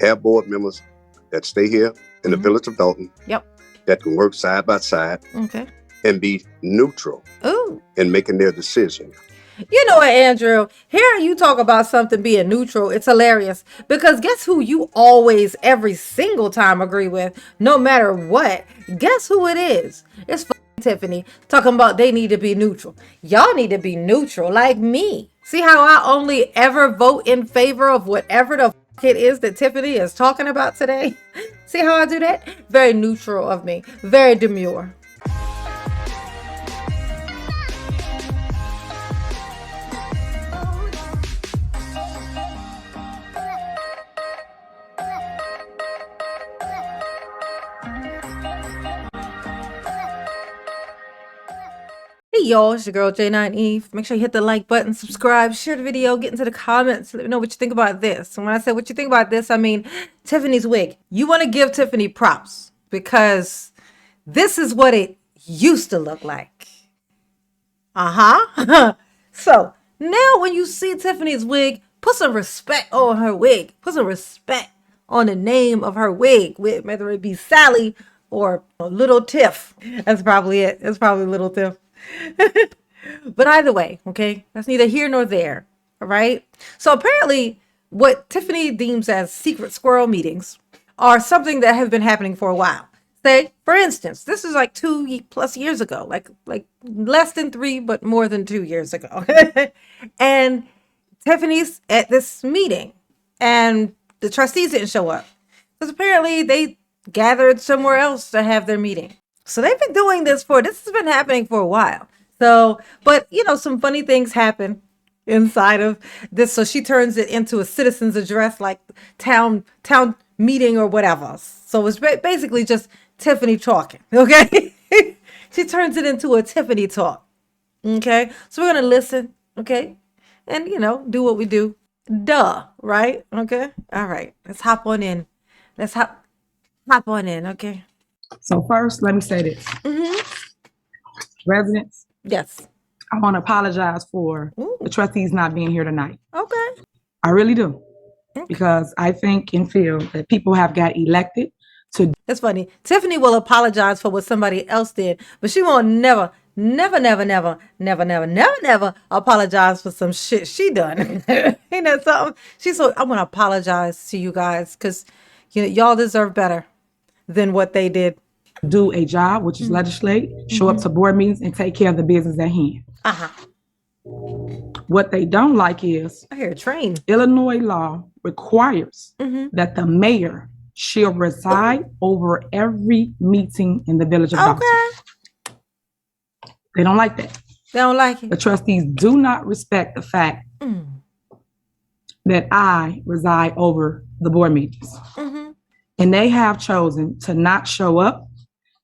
have board members that stay here in the village of Dalton. Yep. That can work side by side. Okay. And be neutral. Ooh. In making their decision. You know what, Andrew? Hearing you talk about something being neutral, it's hilarious. Because guess who you always, every single time agree with, no matter what? Guess who it is? It's Tiffany talking about they need to be neutral. Y'all need to be neutral like me. See how I only ever vote in favor of whatever the it is that Tiffany is talking about today? See how I do that? Very neutral of me. Very demure. Hey y'all, it's your girl J9 Eve. Make sure you hit the like button, subscribe, share the video, get into the comments, let me know what you think about this. And when I say what you think about this, I mean Tiffany's wig. You want to give Tiffany props because this is what it used to look like. So now when you see Tiffany's wig, put some respect on her wig. Put some respect on the name of her wig, whether it be Sally or Little Tiff. That's probably it. It's probably Little Tiff. But either way, okay, that's neither here nor there. All right. So apparently what Tiffany deems as secret squirrel meetings are something that have been happening for a while. Say, for instance, this is like 2+ years ago, like less than 3, but more than 2 years ago. And Tiffany's at this meeting and the trustees didn't show up because apparently they gathered somewhere else to have their meeting. So they've been doing this has been happening for a while. So, but some funny things happen inside of this. So she turns it into a citizen's address, like town meeting or whatever. So it's basically just Tiffany talking. Okay. She turns it into a Tiffany talk. Okay. So we're going to listen. Okay. And, do what we do. Duh. Right. Okay. All right. Let's hop on in. Let's hop on in. Okay. So first, let me say this. Residents. Yes. I want to apologize for the trustees not being here tonight. Okay. I really do. Okay. Because I think and feel that people have got elected to. It's funny. Tiffany will apologize for what somebody else did, but she won't never apologize for some shit she done. Ain't that something? I want to apologize to you guys because y'all deserve better than what they did. Do a job, which is legislate, show up to board meetings and take care of the business at hand. What they don't like is I hear a train. Illinois law requires that the mayor shall reside over every meeting in the village of Dalton. They don't like that. They don't like it. The trustees do not respect the fact that I reside over the board meetings. And they have chosen to not show up,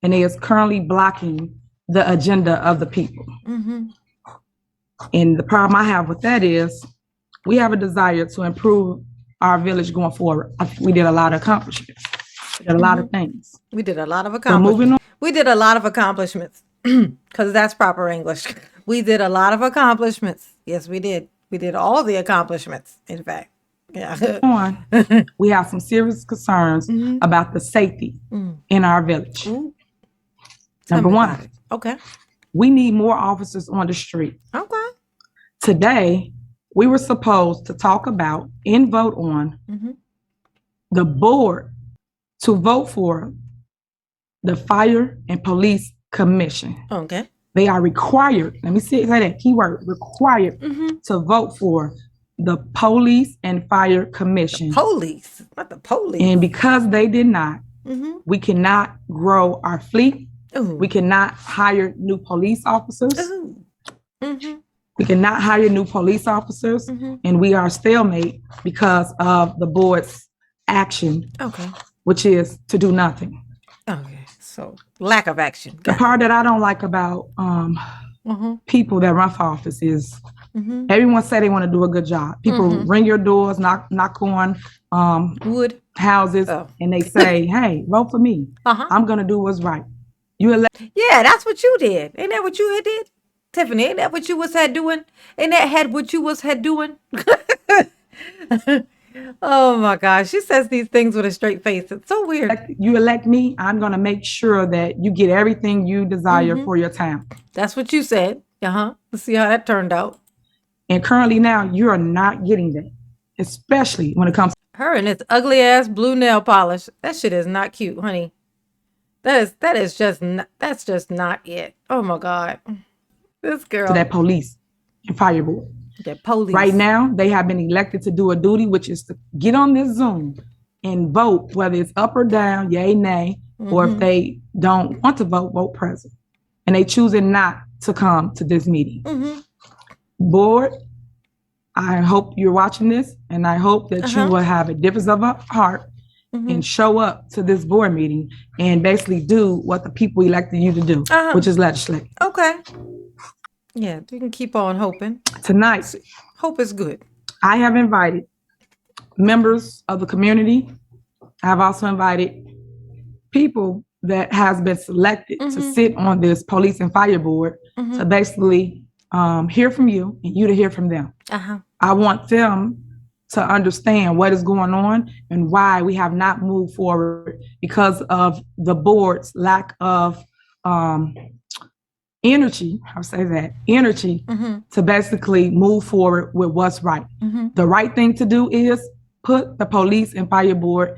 and they is currently blocking the agenda of the people. And the problem I have with that is we have a desire to improve our village going forward. I think we did a lot of accomplishments. We did a lot of things. We did a lot of accomplishments. Moving on. We did a lot of accomplishments because that's proper English. We did a lot of accomplishments. Yes, we did. We did all the accomplishments, in fact. Yeah. We have some serious concerns about the safety in our village. Number one. Okay. We need more officers on the street. Okay. Today, we were supposed to talk about and vote on the board to vote for the Fire and Police Commission. Okay. They are required, let me say that keyword, required to vote for the Police and Fire Commission. Police, not the police. And because they did not, we cannot grow our fleet. We cannot hire new police officers. We cannot hire new police officers. And we are stalemate because of the board's action, which is to do nothing. Okay, so lack of action. The part that I don't like about people that run for office is everyone say they want to do a good job. People ring your doors, knock on wood houses, and they say, "Hey, vote for me. I'm gonna do what's right." Yeah, that's what you did. Ain't that what you did, Tiffany? Ain't that what you was had doing? Ain't that had what you was had doing? Oh my gosh. She says these things with a straight face. It's so weird. You elect me, I'm going to make sure that you get everything you desire for your town. That's what you said. Let's see how that turned out. And currently now, you are not getting that, especially when it comes to her and this ugly ass blue nail polish. That shit is not cute, honey. That's just not it. Oh my God. This girl. To that police and fire board. That police. Right now, they have been elected to do a duty, which is to get on this Zoom and vote, whether it's up or down, yay, nay, or if they don't want to vote present. And they choosing not to come to this meeting. Board, I hope you're watching this, and I hope that you will have a difference of heart and show up to this board meeting and basically do what the people elected you to do, which is legislate. Okay. Yeah, you can keep on hoping. Tonight, hope is good. I have invited members of the community. I've also invited people that has been selected to sit on this police and fire board to basically hear from you and you to hear from them. I want them to understand what is going on and why we have not moved forward because of the board's lack of energy, I'll say that, energy to basically move forward with what's right. The right thing to do is put the police and fire board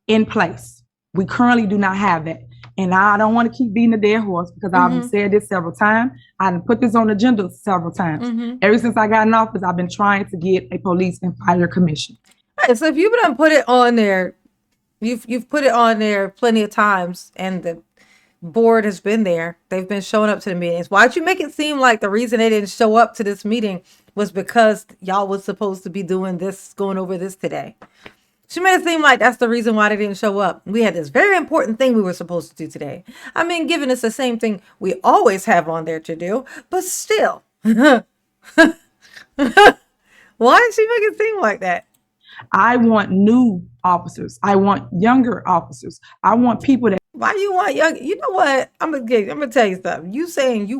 in place. We currently do not have that. And I don't want to keep beating the dead horse because I've said this several times. I've put this on the agenda several times. Ever since I got in office, I've been trying to get a police and fire commission. All right, so if you've done put it on there, you've put it on there plenty of times, and the board has been there. They've been showing up to the meetings. Why'd you make it seem like the reason they didn't show up to this meeting was because y'all was supposed to be doing this, going over this today? She made it seem like that's the reason why they didn't show up. We had this very important thing we were supposed to do today. I mean, given it's the same thing we always have on there to do, but still. Why did she make it seem like that? I want new officers. I want younger officers. I want people that. Why you want young? You know what? I'm gonna tell you something. You saying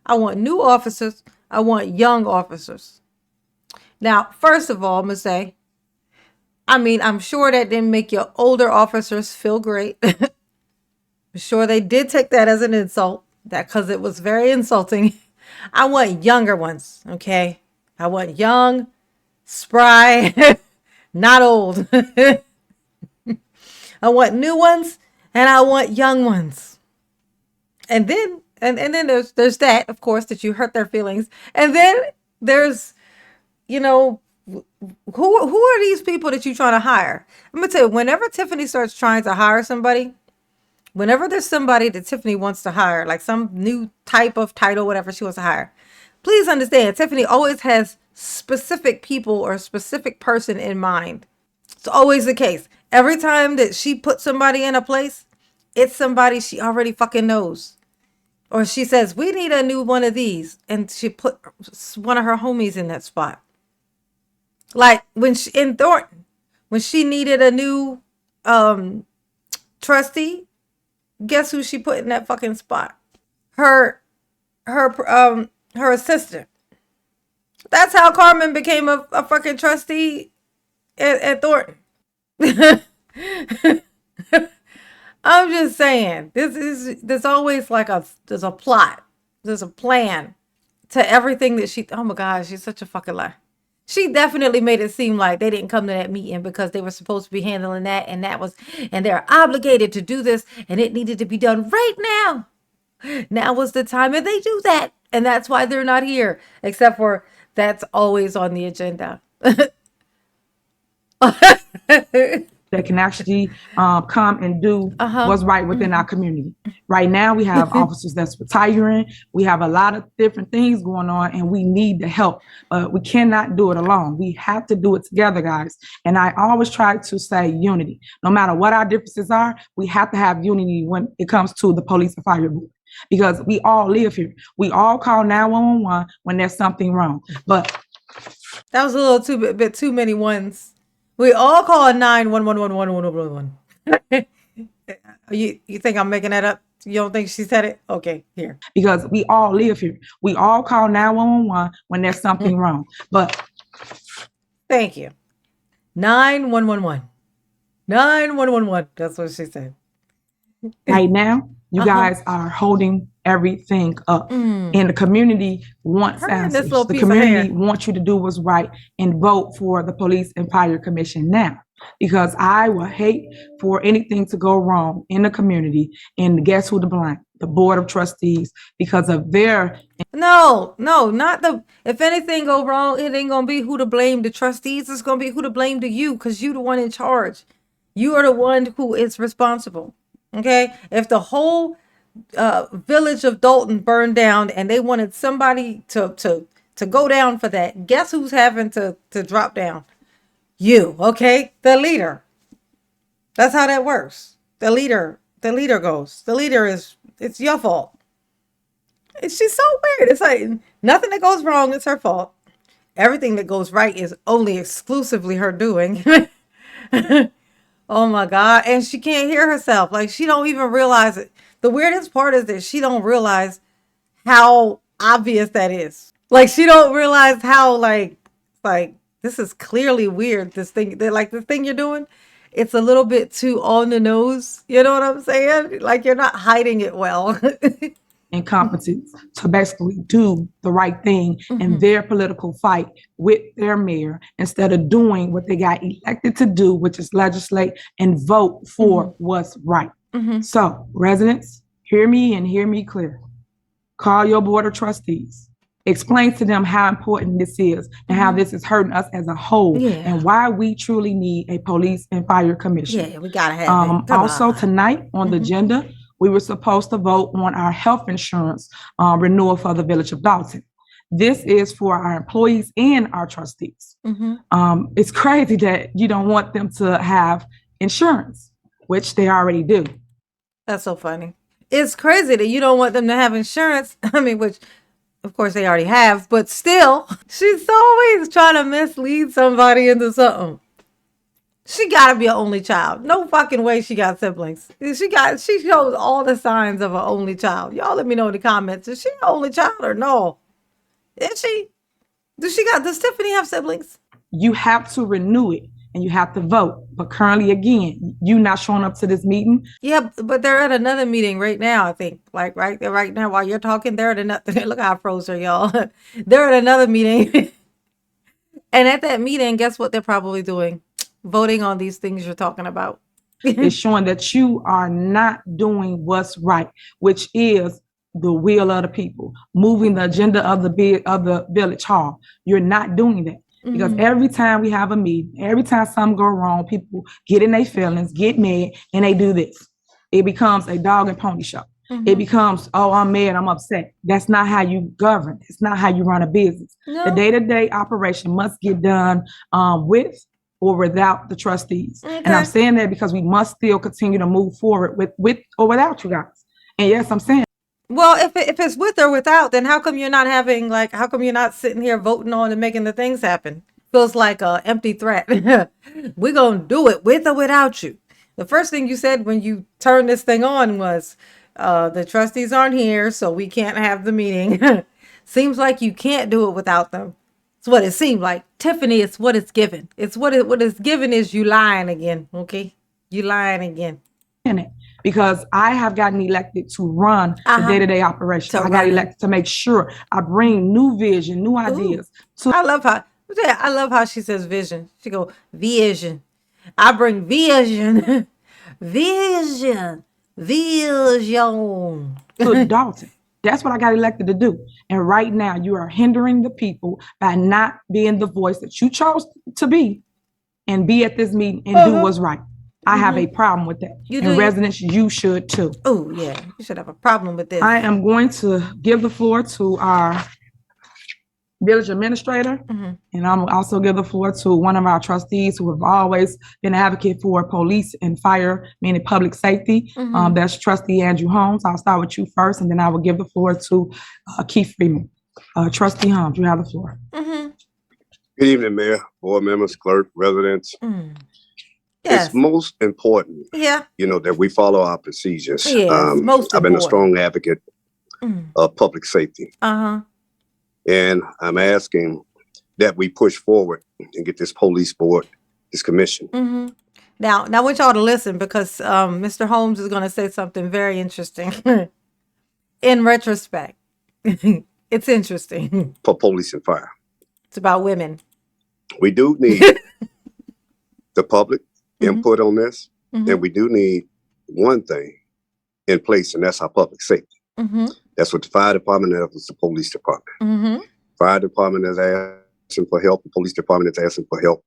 I want new officers. I want young officers. Now, first of all, I'm gonna say, I'm sure that didn't make your older officers feel great. I'm sure they did take that as an insult, because it was very insulting. I want younger ones, okay? I want young, spry, not old. I want new ones, and I want young ones. And then there's that, of course, that you hurt their feelings. And then there's, who are these people that you're trying to hire? I'm gonna tell you, whenever Tiffany starts trying to hire somebody, whenever there's somebody that Tiffany wants to hire, like some new type of title, whatever she wants to hire, please understand, Tiffany always has specific people or a specific person in mind. It's always the case. Every time that she puts somebody in a place, it's somebody she already fucking knows. Or she says, we need a new one of these. And she put one of her homies in that spot. Like in Thornton, when she needed a new trustee, guess who she put in that fucking spot? Her assistant. That's how Carmen became a fucking trustee at Thornton. I'm just saying, there's always there's a plot, there's a plan to everything that oh my gosh, she's such a fucking lie. She definitely made it seem like they didn't come to that meeting because they were supposed to be handling that, and they're obligated to do this, and it needed to be done right now. Now was the time, and they do that, and that's why they're not here, except for that's always on the agenda. That can actually come and do what's right within our community. Right now, we have officers that's retiring. We have a lot of different things going on, and we need the help. But we cannot do it alone. We have to do it together, guys. And I always try to say unity. No matter what our differences are, we have to have unity when it comes to the police and fire board. Because we all live here. We all call 911 when there's something wrong. But that was a little bit too many ones. We all call 9111111. You think I'm making that up? You don't think she said it? Okay, here. Because we all live here. We all call 911 when there's something wrong. But thank you. 9111. 9111. That's what she said. Right now, you guys are holding everything up. And the community wants answers. The community wants you to do what's right and vote for the Police and Fire Commission now. Because I would hate for anything to go wrong in the community. And guess who to blame? The Board of Trustees, because of their... No, not the... If anything go wrong, it ain't going to be who to blame the trustees. It's going to be who to blame to you, because you the one in charge. You are the one who is responsible. Okay? If the whole village of Dalton burned down and they wanted somebody to go down for that, guess who's having to drop down? You, okay? The leader. That's how that works. The leader goes. The leader it's your fault. She's so weird. It's like nothing that goes wrong is her fault. Everything that goes right is only exclusively her doing. Oh my God. And she can't hear herself. Like, she don't even realize it. The weirdest part is that she don't realize how obvious that is. Like, she don't realize how like this is clearly weird. This thing, the thing you're doing, it's a little bit too on the nose. You know what I'm saying? Like, you're not hiding it well. Incompetence to basically do the right thing in their political fight with their mayor instead of doing what they got elected to do, which is legislate and vote for what's right. So, residents, hear me and hear me clear. Call your Board of Trustees. Explain to them how important this is and how this is hurting us as a whole and why we truly need a Police and Fire Commission. Yeah, we gotta have it. Also, tonight on the agenda, we were supposed to vote on our health insurance renewal for the Village of Dalton. This is for our employees and our trustees. It's crazy that you don't want them to have insurance, which they already do. That's so funny. It's crazy that you don't want them to have insurance. I mean, which of course they already have, but still, she's always trying to mislead somebody into something. She gotta be an only child. No fucking way she got siblings. She shows all the signs of an only child. Y'all let me know in the comments. Is she an only child or no? Is she? Does Tiffany have siblings? You have to renew it and you have to vote. But currently, again, you not showing up to this meeting. Yeah, but they're at another meeting right now, I think. Like right now while you're talking, they're at another. Look how I froze her, y'all. They're at another meeting. And at that meeting, guess what they're probably doing? Voting on these things you're talking about. It's showing that you are not doing what's right, which is the will of the people, moving the agenda of the village hall. You're not doing that. Because every time we have a meeting, every time something go wrong, people get in their feelings, get mad, and they do this. It becomes a dog and pony show. It becomes, oh, I'm mad, I'm upset. That's not how you govern. It's not how you run a business. No. The day-to-day operation must get done with or without the trustees. And I'm saying that because we must still continue to move forward with or without you guys. And yes, I'm saying. Well, if it's with or without, then how come you're not sitting here voting on and making the things happen? Feels like an empty threat. We're going to do it with or without you. The first thing you said when you turned this thing on was the trustees aren't here, so we can't have the meeting. Seems like you can't do it without them. It's what it seemed like. Tiffany, it's what it's given. What it's given is you lying again, okay? You lying again. Because I have gotten elected to run the day-to-day operation. I got elected to make sure I bring new vision, new ideas. I love how she says vision. She go, vision. I bring vision. Vision. To Dalton. That's what I got elected to do. And right now, you are hindering the people by not being the voice that you chose to be and be at this meeting and do what's right. I have a problem with that. And residents, you should too. Oh, yeah. You should have a problem with this. I am going to give the floor to our village administrator. And I'm also give the floor to one of our trustees who have always been an advocate for police and fire, meaning public safety. That's Trustee Andrew Holmes. I'll start with you first, and then I will give the floor to Keith Freeman. Trustee Holmes, you have the floor. Good evening, Mayor, board members, clerk, residents. Yes. It's most important, that we follow our procedures. I've been a strong advocate of public safety. And I'm asking that we push forward and get this police board this commission. Now, I want y'all to listen because Mr. Holmes is going to say something very interesting. In retrospect, it's interesting. For police and fire. It's about women. We do need the public input on this. And we do need one thing in place, and that's our public safety. That's what the fire department is, the police department. Fire department is asking for help. The police department is asking for help.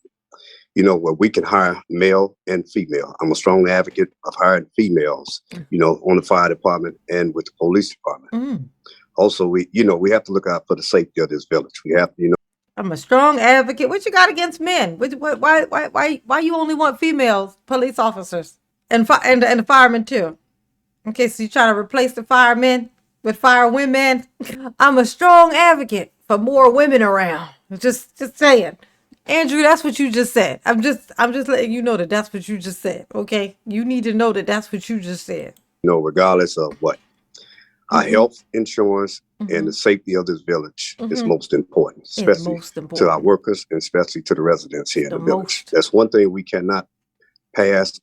You know, where we can hire male and female. I'm a strong advocate of hiring females, you know, on the fire department and with the police department. Also, we have to look out for the safety of this village. We have to, you know. I'm a strong advocate. What you got against men? Why you only want females police officers and the firemen too? Okay, so you trying to replace the firemen with fire women? I'm a strong advocate for more women around. Just saying. Andrew, that's what you just said. I'm just letting you know that that's what you just said. Okay, you need to know that that's what you just said. You know, regardless of what, our health insurance and the safety of this village is most important, especially to our workers and especially to the residents here in the village. That's one thing we cannot pass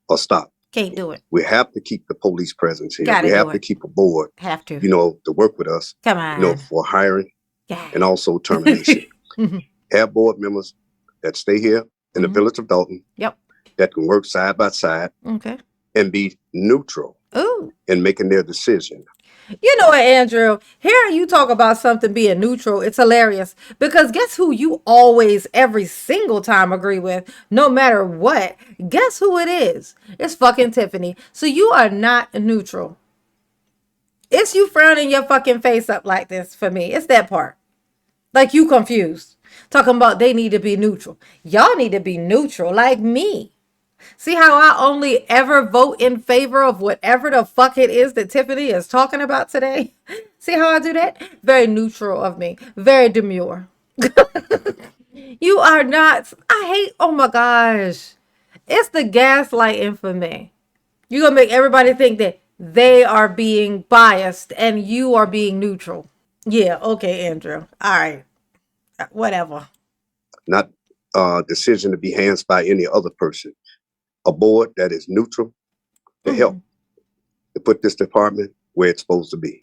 or stop. Can't do it. We have to keep the police presence here. We have to keep a board, have to, you know, to work with us, come on, you know, for hiring and also termination. Have board members that stay here in the village of Dalton. That can work side by side. And be neutral in making their decision. You know what, Andrew? Hearing you talk about something being neutral, it's hilarious. Because guess who you always, every single time agree with, no matter what? Guess who it is? It's fucking Tiffany. So you are not neutral. It's you frowning your fucking face up like this for me. It's that part. Like you confused. Talking about they need to be neutral. Y'all need to be neutral like me. See how I only ever vote in favor of whatever the fuck it is that Tiffany is talking about today? See how I do that? Very neutral of me. Very demure. You are not. I hate, oh my gosh. It's the gaslighting for me. You're going to make everybody think that they are being biased and you are being neutral. Yeah, okay, Andrew. All right. Whatever. Not a decision to be hands by any other person. A board that is neutral to help to put this department where it's supposed to be.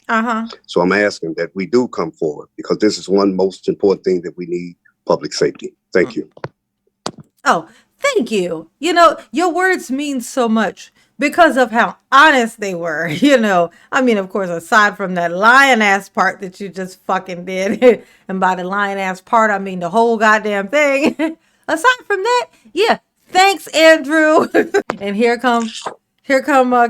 So I'm asking that we do come forward because this is one most important thing that we need, public safety. Thank you. Oh, thank you. You know, your words mean so much because of how honest they were. You know, I mean, of course, aside from that lying ass part that you just fucking did. And by the lying ass part, I mean the whole goddamn thing. Aside from that, yeah. Thanks, Andrew. And here come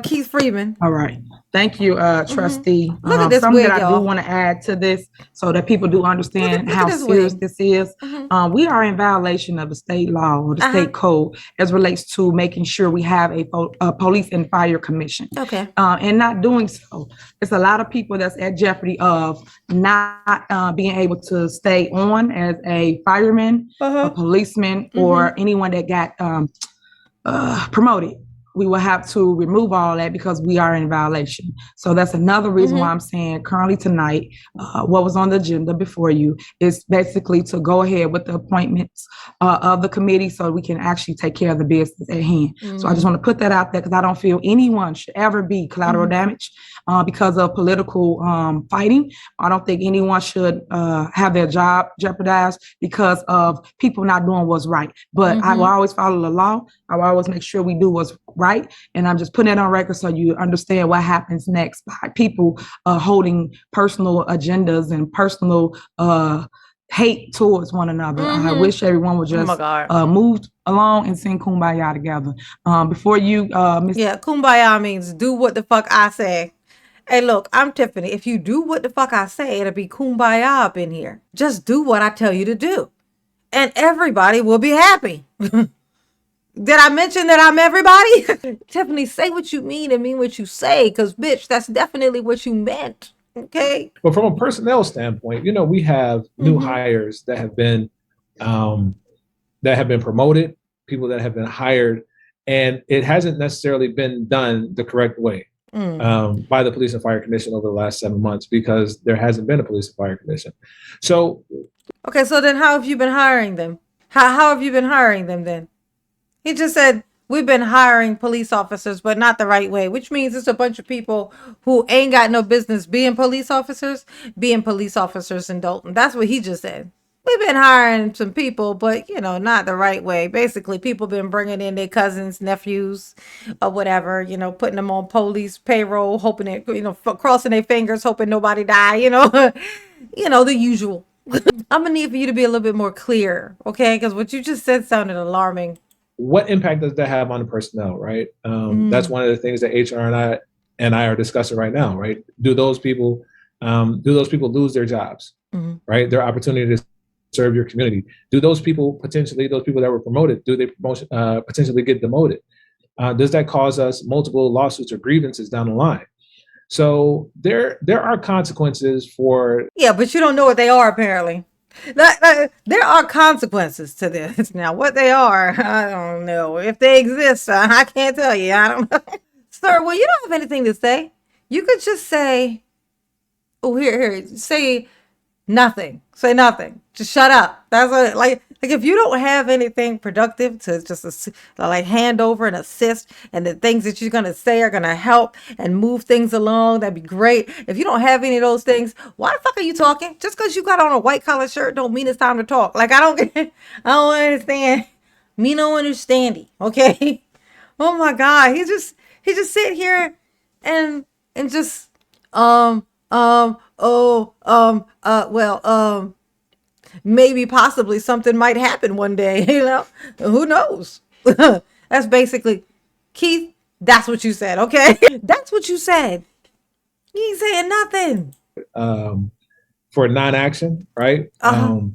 Keith Freeman. All right. Thank you, Trustee. Look at this something wig, that I y'all. do want to add to this so that people do understand look how at this serious wig. this is. We are in violation of the state law or the state code as relates to making sure we have a police and fire commission. Okay. And not doing so, it's a lot of people that's at jeopardy of not being able to stay on as a fireman, a policeman, or anyone that got promoted. We will have to remove all that because we are in violation. So that's another reason why I'm saying currently tonight, what was on the agenda before you is basically to go ahead with the appointments of the committee so we can actually take care of the business at hand. So I just want to put that out there because I don't feel anyone should ever be collateral damage because of political fighting. I don't think anyone should have their job jeopardized because of people not doing what's right. But I will always follow the law. I will always make sure we do what's right. And I'm just putting it on record so you understand what happens next by people holding personal agendas and personal hate towards one another. I wish everyone would just move along and sing Kumbaya together. Before you, Ms. Yeah, Kumbaya means do what the fuck I say. Hey, look, I'm Tiffany. If you do what the fuck I say, it'll be Kumbaya up in here. Just do what I tell you to do. And everybody will be happy. Did I mention that I'm everybody? Tiffany, say what you mean and mean what you say, because, bitch, that's definitely what you meant. Okay? But from a personnel standpoint, you know, we have new hires that have been promoted, people that have been hired, and it hasn't necessarily been done the correct way by the Police and Fire Commission over the last 7 months because there hasn't been a Police and Fire Commission. So, okay, so then how have you been hiring them? How have you been hiring them then? He just said, we've been hiring police officers, but not the right way, which means it's a bunch of people who ain't got no business being police officers in Dalton. That's what he just said. We've been hiring some people, but, not the right way. Basically, people been bringing in their cousins, nephews, or whatever, putting them on police payroll, hoping it, crossing their fingers, hoping nobody die, the usual. I'm going to need for you to be a little bit more clear, okay? Because what you just said sounded alarming. What impact does that have on the personnel, right? That's one of the things that HR and I are discussing right now, right? Do those people lose their jobs, right? Their opportunity to serve your community. Do those people that were promoted, do they potentially get demoted? Does that cause us multiple lawsuits or grievances down the line? So there are consequences for. Yeah, but you don't know what they are, apparently. There are consequences to this. Now, what they are, I don't know. If they exist, I can't tell you. I don't know. Sir, well, you don't have anything to say. You could just say, oh, here, say nothing. Say nothing. Just shut up. That's what, like if you don't have anything productive to just hand over and assist, and the things that you're going to say are going to help and move things along, that'd be great. If you don't have any of those things, why the fuck are you talking? Just because you got on a white collar shirt don't mean it's time to talk. Like, I don't understand. Me no understanding. Okay. Oh my God. He just sit here and just, maybe possibly something might happen one day, who knows? That's basically, Keith, that's what you said, okay? That's what you said. You ain't saying nothing. For non-action, right? Dare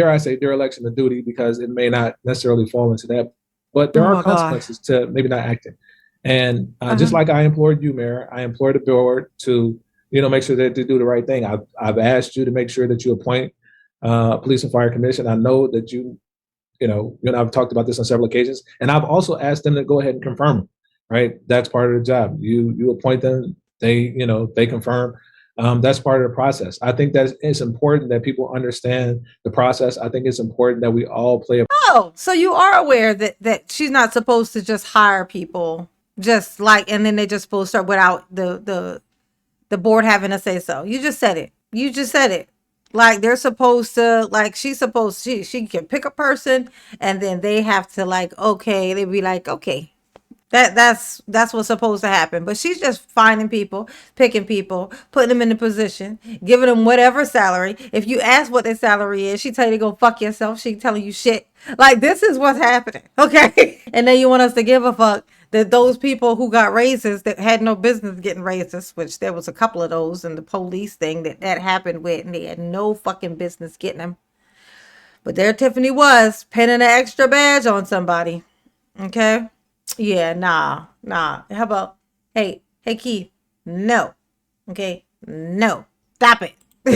I say dereliction of duty, because it may not necessarily fall into that, but there are consequences to maybe not acting. And just like I implored you, Mayor, I implored the board to, make sure that they do the right thing. I've asked you to make sure that you appoint a police and fire commission. I know that you and I've talked about this on several occasions, and I've also asked them to go ahead and confirm them, right? That's part of the job. You appoint them, they confirm. That's part of the process. I think that it's important that people understand the process. I think it's important that we all play a. Oh, so you are aware that she's not supposed to just hire people just like, and then they just supposed to start without the board having to say so. You just said it. Like, they're supposed to, like, she can pick a person, and then they have to, like, okay, they be like, okay, that's what's supposed to happen. But she's just finding people, picking people, putting them in a position, giving them whatever salary. If you ask what their salary is, she tell you to go fuck yourself. She telling you shit. Like, this is what's happening, okay? And then you want us to give a fuck that those people who got raises that had no business getting raises, which there was a couple of those in the police thing that happened with, and they had no fucking business getting them. But there Tiffany was, pinning an extra badge on somebody, okay? Yeah, nah. How about, hey, Keith, no, okay, no, stop it.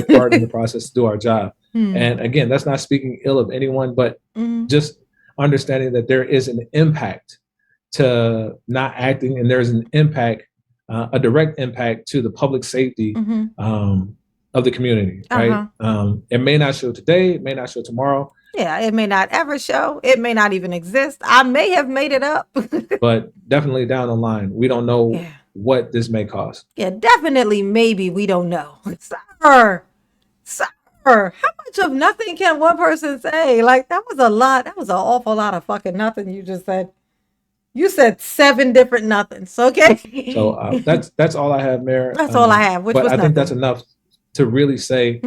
Part of the process to do our job. And again, that's not speaking ill of anyone, but just understanding that there is an impact to not acting, and there's an impact, a direct impact to the public safety of the community, right? It may not show today, it may not show tomorrow. Yeah, it may not ever show. It may not even exist. I may have made it up. But definitely down the line, we don't know what this may cost. Yeah, definitely, maybe we don't know. Sir, how much of nothing can one person say? Like, that was a lot. That was an awful lot of fucking nothing you just said. You said 7 different nothings, okay? So that's all I have, Mayor. That's all I have, which but was I nothing. think that's enough to really say,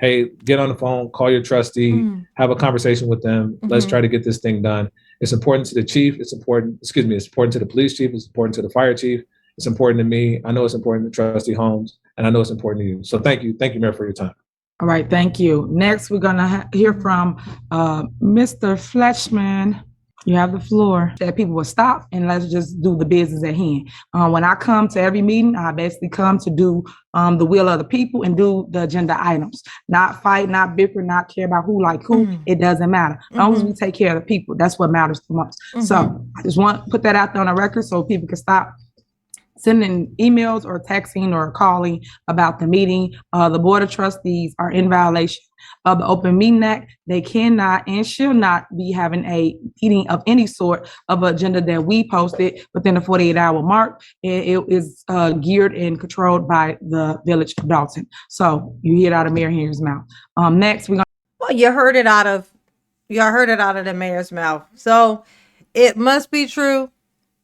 hey, get on the phone, call your trustee, have a conversation with them. Let's try to get this thing done. It's important to the chief. It's important to the police chief. It's important to the fire chief. It's important to me. I know it's important to Trustee Holmes, and I know it's important to you. So thank you, Mayor, for your time. All right, thank you. Next, we're gonna hear from Mr. Fleischman. You have the floor. That people will stop and let's just do the business at hand. When I come to every meeting, I basically come to do the will of the people and do the agenda items. Not fight, not bicker, not care about who like who. It doesn't matter. As long as we take care of the people, that's what matters the most. So I just want to put that out there on the record so people can stop sending emails or texting or calling about the meeting. The Board of Trustees are in violation of the Open Meeting Act. They cannot and shall not be having a meeting of any sort of agenda that we posted within the 48-hour mark. It is geared and controlled by the Village of Dalton. So you hear it out of Mayor Henry's mouth. Next, we're going. Well, you heard it out of the mayor's mouth. So it must be true.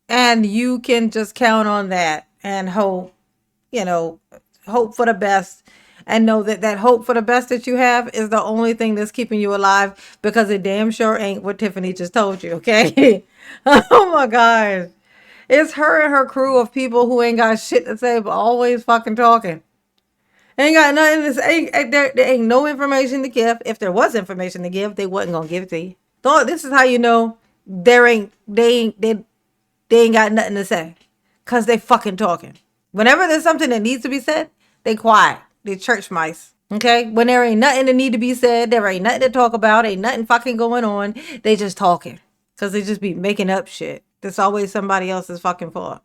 And you can just count on that and hope, hope for the best, and know that hope for the best that you have is the only thing that's keeping you alive, because it damn sure ain't what Tiffany just told you. Okay. Oh my gosh. It's her and her crew of people who ain't got shit to say, but always fucking talking. Ain't got nothing to say. There ain't no information to give. If there was information to give, they wasn't gonna give it to you. This is how you know they ain't got nothing to say, because they fucking talking. Whenever there's something that needs to be said, they quiet. They church mice. Okay? When there ain't nothing that need to be said, there ain't nothing to talk about, ain't nothing fucking going on, they just talking. Because they just be making up shit. That's always somebody else's fucking fault.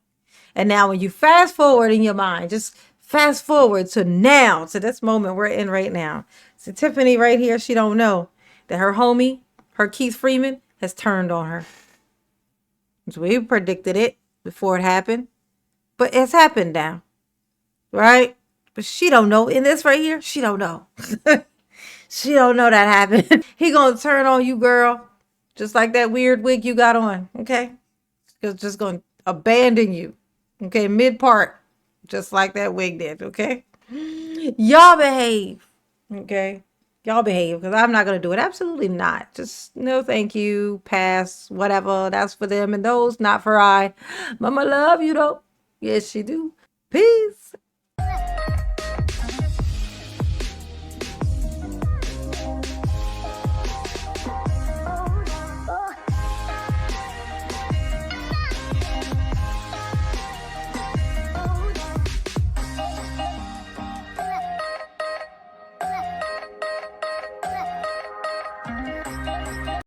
And now when you fast forward in your mind, just fast forward to now, to this moment we're in right now. So Tiffany right here, she don't know that her homie, her Keith Freeman, has turned on her. So we predicted it before it happened, but it's happened now, right? But she don't know. In this right here, she don't know. She don't know that happened. He gonna turn on you, girl, just like that weird wig you got on. Okay, he's just gonna abandon you. Okay, mid part, just like that wig did. Okay, y'all behave. Okay. Y'all behave, because I'm not going to do it. Absolutely not. Just no thank you, pass, whatever. That's for them and those, not for I. Mama love you though. Yes, she do. Peace.